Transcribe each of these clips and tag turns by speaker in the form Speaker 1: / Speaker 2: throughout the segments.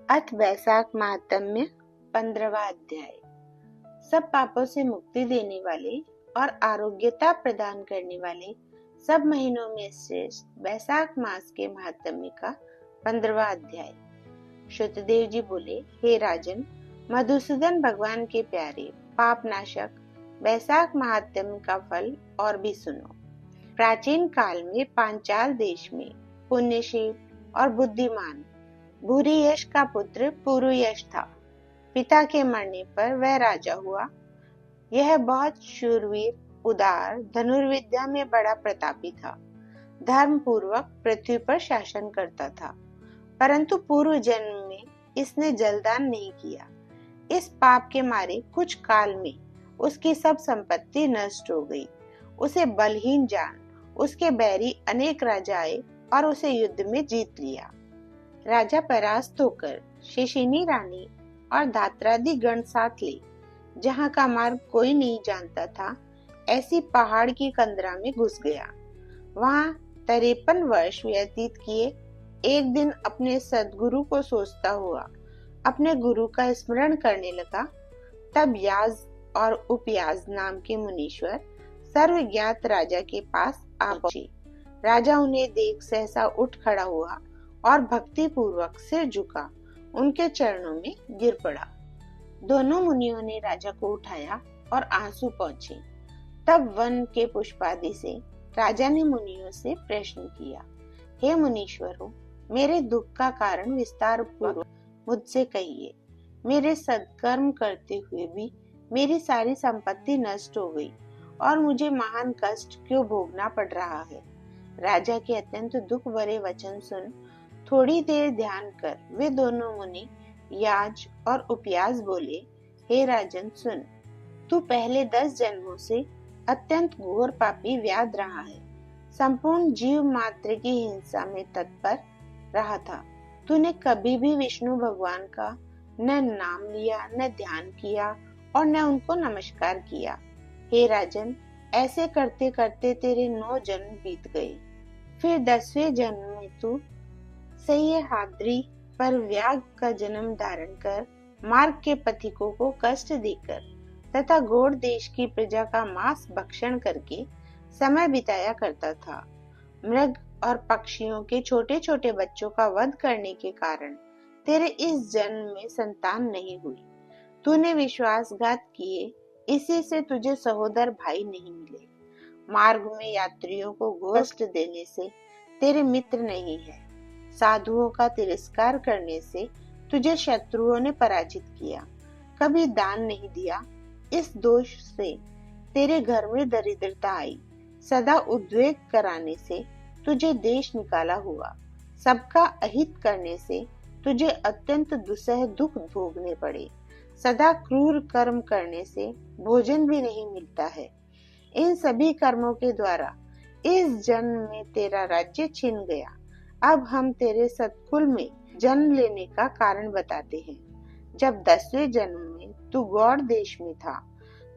Speaker 1: अथ वैशाख महात्म्य 15वां अध्याय। सब पापों से मुक्ति देने वाले और आरोग्यता प्रदान करने वाले सब महीनों में श्रेष्ठ वैशाख मास के महात्म्य का 15वां अध्याय। श्रुतदेव जी बोले, हे राजन, मधुसूदन भगवान के प्यारे पाप नाशक वैशाख महात्म्य का फल और भी सुनो। प्राचीन काल में पांचाल देश में पुण्यशील और बुद्धिमान भूरियश का पुत्र पुरुयश था। पिता के मरने पर वह राजा हुआ। यह बहुत शूरवीर, उदार, धनुर्विद्या में बड़ा प्रतापी था। धर्म पूर्वक पृथ्वी पर शासन करता था, परंतु पूर्व जन्म में इसने जलदान नहीं किया। इस पाप के मारे कुछ काल में उसकी सब संपत्ति नष्ट हो गई। उसे बलहीन जान उसके बैरी अनेक राजा आए और उसे युद्ध में जीत लिया। राजा परास्त होकर शेषिनी रानी और धात्रादि गण साथ ले, जहाँ का मार्ग कोई नहीं जानता था, ऐसी पहाड़ की कंदरा में घुस गया। वहाँ 53 वर्ष व्यतीत किए। एक दिन अपने सद्गुरु को सोचता हुआ अपने गुरु का स्मरण करने लगा। तब याज और उपयाज नाम के मुनीश्वर सर्वज्ञात राजा के पास आ पहुंचे। राजा उन्हें देख सहसा उठ खड़ा हुआ और भक्ति पूर्वक सिर झुका उनके चरणों में गिर पड़ा। दोनों मुनियों ने राजा को उठाया और आंसू पहुंचे। तब वन के पुष्पादि से राजा ने मुनियों से प्रश्न किया, हे मुनीश्वरों, मेरे दुख का कारण विस्तार पूर्वक मुझसे कहिए। मेरे सत्कर्म करते हुए भी मेरी सारी संपत्ति नष्ट हो गई और मुझे महान कष्ट क्यों भोगना पड़ रहा है। राजा के अत्यंत दुख भरे वचन सुन थोड़ी देर ध्यान कर वे दोनों मुनि याज और उपयास बोले, हे राजन सुन, तू पहले 10 जन्मों से अत्यंत घोर पापी व्याध रहा है। संपूर्ण जीव मात्र की हिंसा में तत्पर रहा था। तूने कभी भी विष्णु भगवान का न नाम लिया, न ध्यान किया और न उनको नमस्कार किया। हे राजन, ऐसे करते करते तेरे 9 जन्म बीत गए। फिर 10वें जन्म में तू सह्याद्रि पर व्याघ्र का जन्म धारण कर मार्ग के पथिकों को कष्ट देकर तथा गौड़ देश की प्रजा का मांस भक्षण करके समय बिताया करता था। मृग और पक्षियों के छोटे छोटे बच्चों का वध करने के कारण तेरे इस जन्म में संतान नहीं हुई। तूने विश्वासघात किए, इसी से तुझे सहोदर भाई नहीं मिले। मार्ग में यात्रियों को कष्ट देने से तेरे मित्र नहीं है। साधुओं का तिरस्कार करने से तुझे शत्रुओं ने पराजित किया। कभी दान नहीं दिया, इस दोष से तेरे घर में दरिद्रता आई। सदा उद्वेग कराने से तुझे देश निकाला हुआ। सबका अहित करने से तुझे अत्यंत दुस्सह दुख भोगने पड़े। सदा क्रूर कर्म करने से भोजन भी नहीं मिलता है। इन सभी कर्मों के द्वारा इस जन्म में तेरा राज्य छिन गया। अब हम तेरे सत्कुल में जन्म लेने का कारण बताते हैं। जब 10वें जन्म में तू गौड़ देश में था,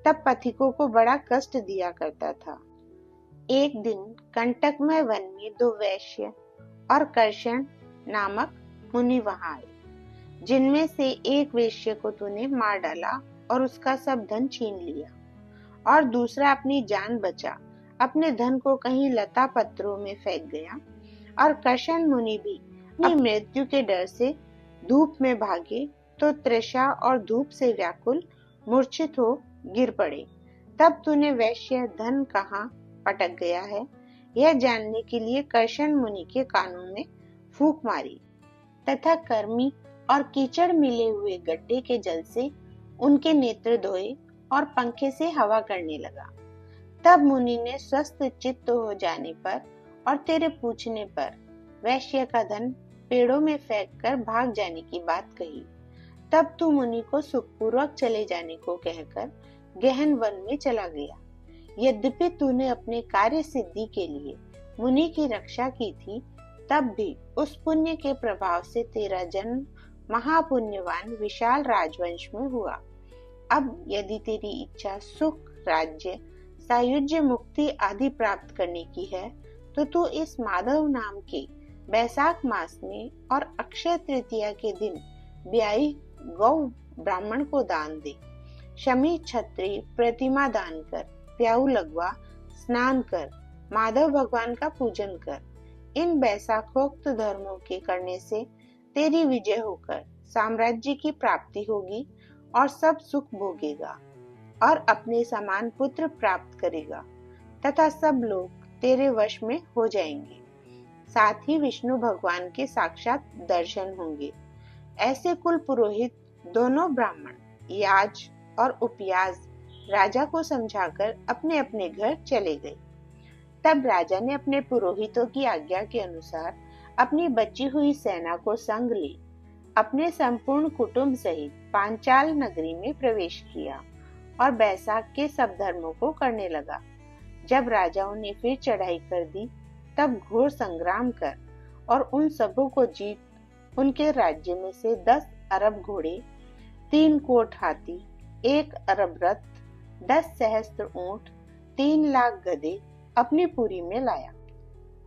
Speaker 1: तब पथिकों को बड़ा कष्ट दिया करता था। एक दिन कंटकमय वन में 2 वैश्य और कर्षण नामक मुनि वहां आए, जिनमें से एक वैश्य को तूने मार डाला और उसका सब धन छीन लिया, और दूसरा अपनी जान बचा अपने धन को कहीं लता पत्रों में फेंक गया। और कर्षण मुनि भी अपनी मृत्यु के डर से धूप में भागे तो तृषा और धूप से व्याकुल मूर्छित हो गिर पड़े। तब तूने वैश्य धन कहाँ पटक गया है, यह जानने के लिए कर्षण मुनि के कानों में फूंक मारी तथा कर्मी और कीचड़ मिले हुए गड्ढे के जल से उनके नेत्र धोए और पंखे से हवा करने लगा। तब मुनि ने स्वस्थ चित्त हो जाने पर और तेरे पूछने पर वैश्य का धन पेड़ों में फेंक कर भाग जाने की बात कही। तब तू मुनि को सुखपूर्वक चले जाने को कहकर गहन वन में चला गया। यद्यपि तूने अपने कार्य सिद्धि के लिए मुनि की रक्षा की थी, तब भी उस पुण्य के प्रभाव से तेरा जन्म महापुण्यवान विशाल राजवंश में हुआ। अब यदि तेरी इच्छा सुख, राज्य, सायुज्य, मुक्ति आदि प्राप्त करने की है, तो तू इस माधव नाम के वैशाख मास में और अक्षय तृतीया के दिन ब्याई गौ ब्राह्मण को दान दे, शमी छत्री प्रतिमा दान कर, प्याऊ लगवा स्नान कर, माधव भगवान का पूजन कर। इन बैसाखोक्त धर्मों के करने से तेरी विजय होकर साम्राज्य की प्राप्ति होगी और सब सुख भोगेगा और अपने समान पुत्र प्राप्त करेगा तथा सब लोग तेरे वश में हो जाएंगे। साथ ही विष्णु भगवान के साक्षात दर्शन होंगे। ऐसे कुल पुरोहित दोनों ब्राह्मण याज और उपयाज राजा को समझाकर अपने अपने घर चले गए। तब राजा ने अपने पुरोहितों की आज्ञा के अनुसार अपनी बची हुई सेना को संग ले अपने संपूर्ण कुटुंब सहित पांचाल नगरी में प्रवेश किया और बैसाख के सब धर्मों को करने लगा। जब राजाओं ने फिर चढ़ाई कर दी, तब घोर संग्राम कर और उन सबों को जीत उनके राज्य में से 10 अरब घोड़े, 3 कोट हाथी, 1 अरब रथ, 10 सहस्त्र ऊंट, 3 लाख गधे अपनी पुरी में लाया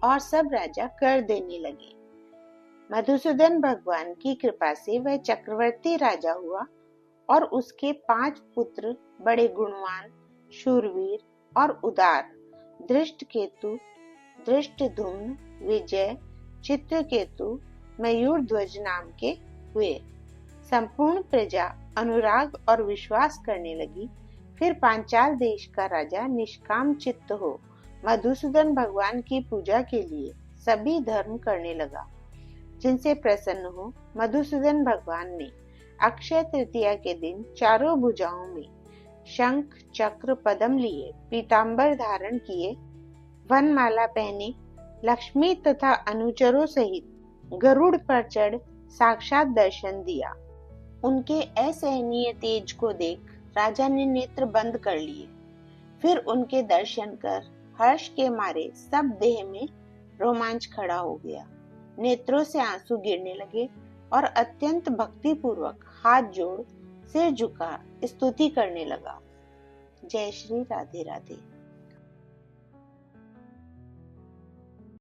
Speaker 1: और सब राजा कर देने लगे। मधुसूदन भगवान की कृपा से वह चक्रवर्ती राजा हुआ और उसके 5 पुत्र बड़े गुणवान, शूरवीर और उदार धृष्टकेतु, धृष्टद्युम्न, विजय, चित्रकेतु, मयूरध्वज नाम के हुए। संपूर्ण प्रजा अनुराग और विश्वास करने लगी। फिर पांचाल देश का राजा निष्काम चित्त हो मधुसूदन भगवान की पूजा के लिए सभी धर्म करने लगा। जिनसे प्रसन्न हो मधुसूदन भगवान ने अक्षय तृतीया के दिन चारों भुजाओं में शंख, चक्र, पद्म लिए, पीतांबर धारण किए, वनमाला पहने, लक्ष्मी तथा अनुचरों सहित गरुड़ पर चढ़ साक्षात दर्शन दिया। उनके असहनीय तेज को देख राजा ने नेत्र बंद कर लिए। फिर उनके दर्शन कर हर्ष के मारे सब देह में रोमांच खड़ा हो गया। नेत्रों से आंसू गिरने लगे और अत्यंत भक्ति पूर्वक हाथ जोड़ सिर झुका स्तुति करने लगा। जय श्री राधे राधे।